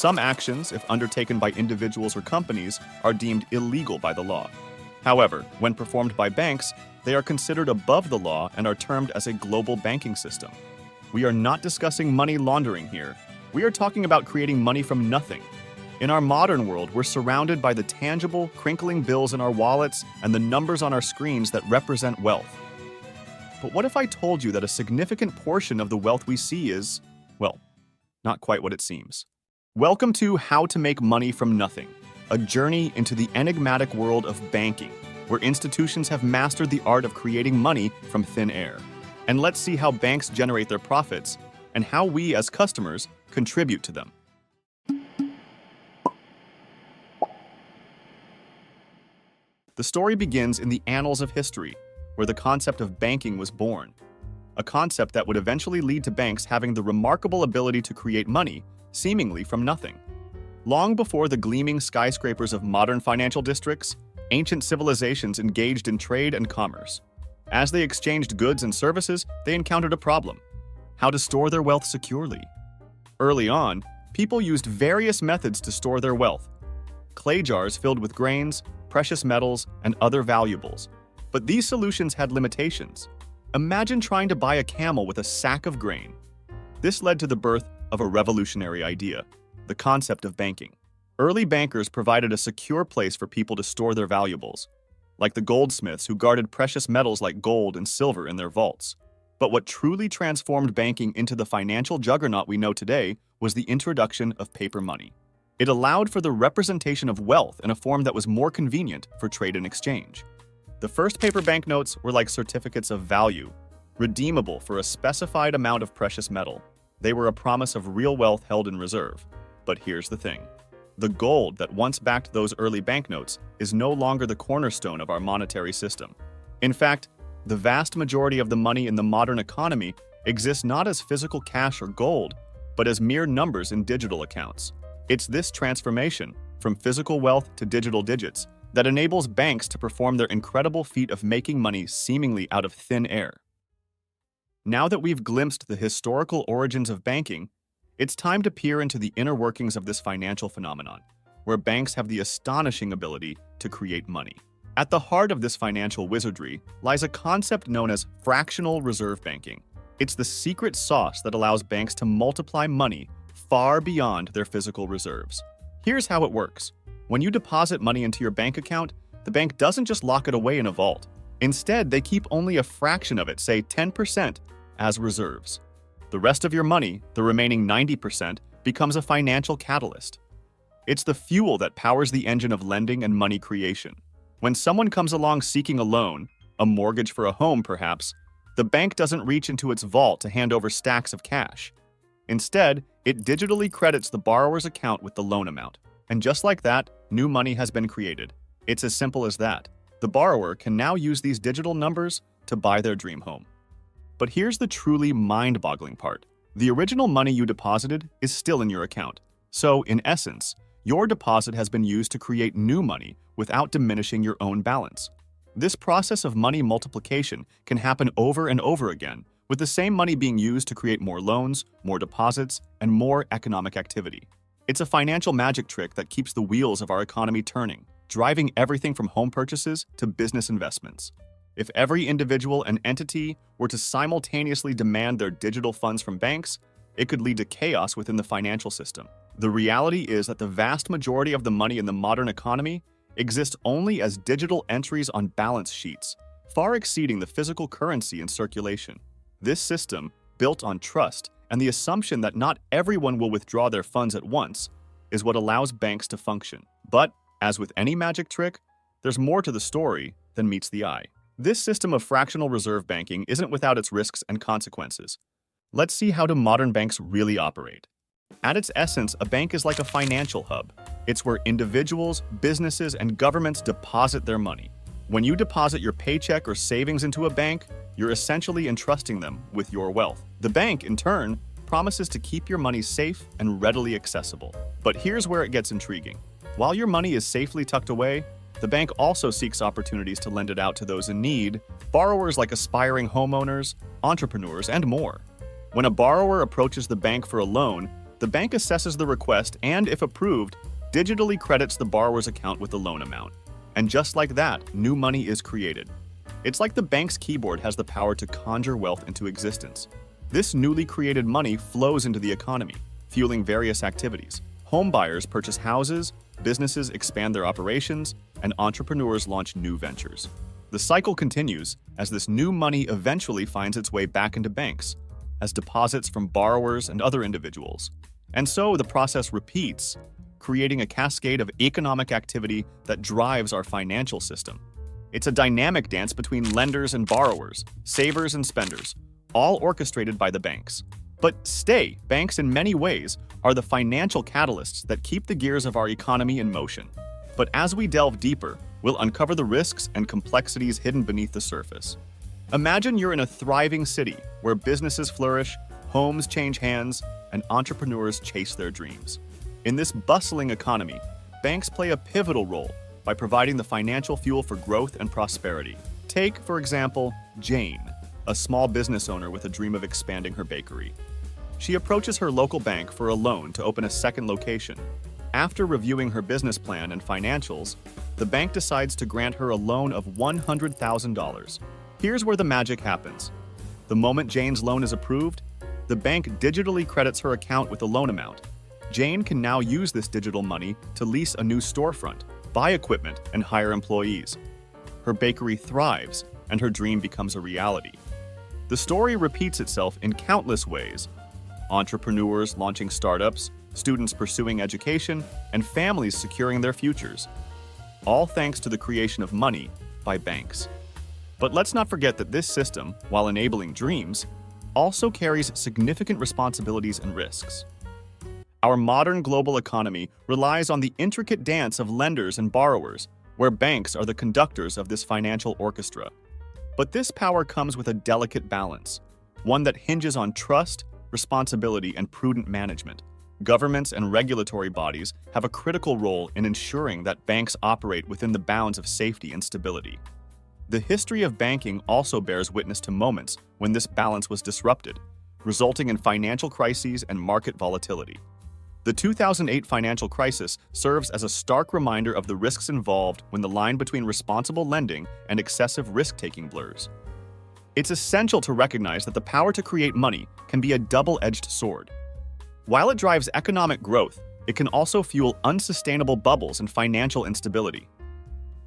Some actions, if undertaken by individuals or companies, are deemed illegal by the law. However, when performed by banks, they are considered above the law and are termed as a global banking system. We are not discussing money laundering here. We are talking about creating money from nothing. In our modern world, we're surrounded by the tangible, crinkling bills in our wallets and the numbers on our screens that represent wealth. But what if I told you that a significant portion of the wealth we see is, well, not quite what it seems? Welcome to How to Make Money from Nothing, a journey into the enigmatic world of banking, where institutions have mastered the art of creating money from thin air. And let's see how banks generate their profits and how we as customers contribute to them. The story begins in the annals of history, where the concept of banking was born, a concept that would eventually lead to banks having the remarkable ability to create money, seemingly from nothing. Long before the gleaming skyscrapers of modern financial districts, ancient civilizations engaged in trade and commerce. As they exchanged goods and services, they encountered a problem: how to store their wealth securely. Early on, people used various methods to store their wealth: clay jars filled with grains, precious metals, and other valuables. But these solutions had limitations. Imagine trying to buy a camel with a sack of grain. This led to the birth of a revolutionary idea: the concept of banking. Early bankers provided a secure place for people to store their valuables, like the goldsmiths who guarded precious metals like gold and silver in their vaults. But what truly transformed banking into the financial juggernaut we know today was the introduction of paper money. It allowed for the representation of wealth in a form that was more convenient for trade and exchange. The first paper banknotes were like certificates of value, redeemable for a specified amount of precious metal. They were a promise of real wealth held in reserve. But here's the thing: the gold that once backed those early banknotes is no longer the cornerstone of our monetary system. In fact, the vast majority of the money in the modern economy exists not as physical cash or gold, but as mere numbers in digital accounts. It's this transformation, from physical wealth to digital digits, that enables banks to perform their incredible feat of making money seemingly out of thin air. Now that we've glimpsed the historical origins of banking, it's time to peer into the inner workings of this financial phenomenon, where banks have the astonishing ability to create money. At the heart of this financial wizardry lies a concept known as fractional reserve banking. It's the secret sauce that allows banks to multiply money far beyond their physical reserves. Here's how it works. When you deposit money into your bank account, the bank doesn't just lock it away in a vault. Instead, they keep only a fraction of it, say 10%, as reserves. The rest of your money, the remaining 90%, becomes a financial catalyst. It's the fuel that powers the engine of lending and money creation. When someone comes along seeking a loan, a mortgage for a home perhaps, the bank doesn't reach into its vault to hand over stacks of cash. Instead, it digitally credits the borrower's account with the loan amount. And just like that, new money has been created. It's as simple as that. The borrower can now use these digital numbers to buy their dream home. But here's the truly mind-boggling part. The original money you deposited is still in your account. So, in essence, your deposit has been used to create new money without diminishing your own balance. This process of money multiplication can happen over and over again, with the same money being used to create more loans, more deposits, and more economic activity. It's a financial magic trick that keeps the wheels of our economy turning, driving everything from home purchases to business investments. If every individual and entity were to simultaneously demand their digital funds from banks, it could lead to chaos within the financial system. The reality is that the vast majority of the money in the modern economy exists only as digital entries on balance sheets, far exceeding the physical currency in circulation. This system, built on trust and the assumption that not everyone will withdraw their funds at once, is what allows banks to function. But, as with any magic trick, there's more to the story than meets the eye. This system of fractional reserve banking isn't without its risks and consequences. Let's see how do modern banks really operate. At its essence, a bank is like a financial hub. It's where individuals, businesses, and governments deposit their money. When you deposit your paycheck or savings into a bank, you're essentially entrusting them with your wealth. The bank, in turn, promises to keep your money safe and readily accessible. But here's where it gets intriguing. While your money is safely tucked away, the bank also seeks opportunities to lend it out to those in need, borrowers like aspiring homeowners, entrepreneurs, and more. When a borrower approaches the bank for a loan, The bank assesses the request and, if approved, digitally credits the borrower's account with the loan amount. And just like that, new money is created. It's like the bank's keyboard has the power to conjure wealth into existence. This newly created money flows into the economy, fueling various activities. Home buyers purchase houses, businesses expand their operations, and entrepreneurs launch new ventures. The cycle continues as this new money eventually finds its way back into banks, as deposits from borrowers and other individuals. And so the process repeats, creating a cascade of economic activity that drives our financial system. It's a dynamic dance between lenders and borrowers, savers and spenders, all orchestrated by the banks. But stay, banks in many ways are the financial catalysts that keep the gears of our economy in motion. But as we delve deeper, we'll uncover the risks and complexities hidden beneath the surface. Imagine you're in a thriving city where businesses flourish, homes change hands, and entrepreneurs chase their dreams. In this bustling economy, banks play a pivotal role by providing the financial fuel for growth and prosperity. Take, for example, Jane, a small business owner with a dream of expanding her bakery. She approaches her local bank for a loan to open a second location. After reviewing her business plan and financials, the bank decides to grant her a loan of $100,000. Here's where the magic happens. The moment Jane's loan is approved, the bank digitally credits her account with the loan amount. Jane can now use this digital money to lease a new storefront, buy equipment, and hire employees. Her bakery thrives, and her dream becomes a reality. The story repeats itself in countless ways. Entrepreneurs launching startups, students pursuing education, and families securing their futures. All thanks to the creation of money by banks. But let's not forget that this system, while enabling dreams, also carries significant responsibilities and risks. Our modern global economy relies on the intricate dance of lenders and borrowers, where banks are the conductors of this financial orchestra. But this power comes with a delicate balance, one that hinges on trust, responsibility, and prudent management. Governments and regulatory bodies have a critical role in ensuring that banks operate within the bounds of safety and stability. The history of banking also bears witness to moments when this balance was disrupted, resulting in financial crises and market volatility. The 2008 financial crisis serves as a stark reminder of the risks involved when the line between responsible lending and excessive risk-taking blurs. It's essential to recognize that the power to create money can be a double-edged sword. While it drives economic growth, it can also fuel unsustainable bubbles and financial instability.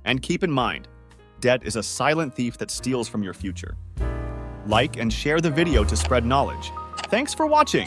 And keep in mind, debt is a silent thief that steals from your future. Like and share the video to spread knowledge. Thanks for watching!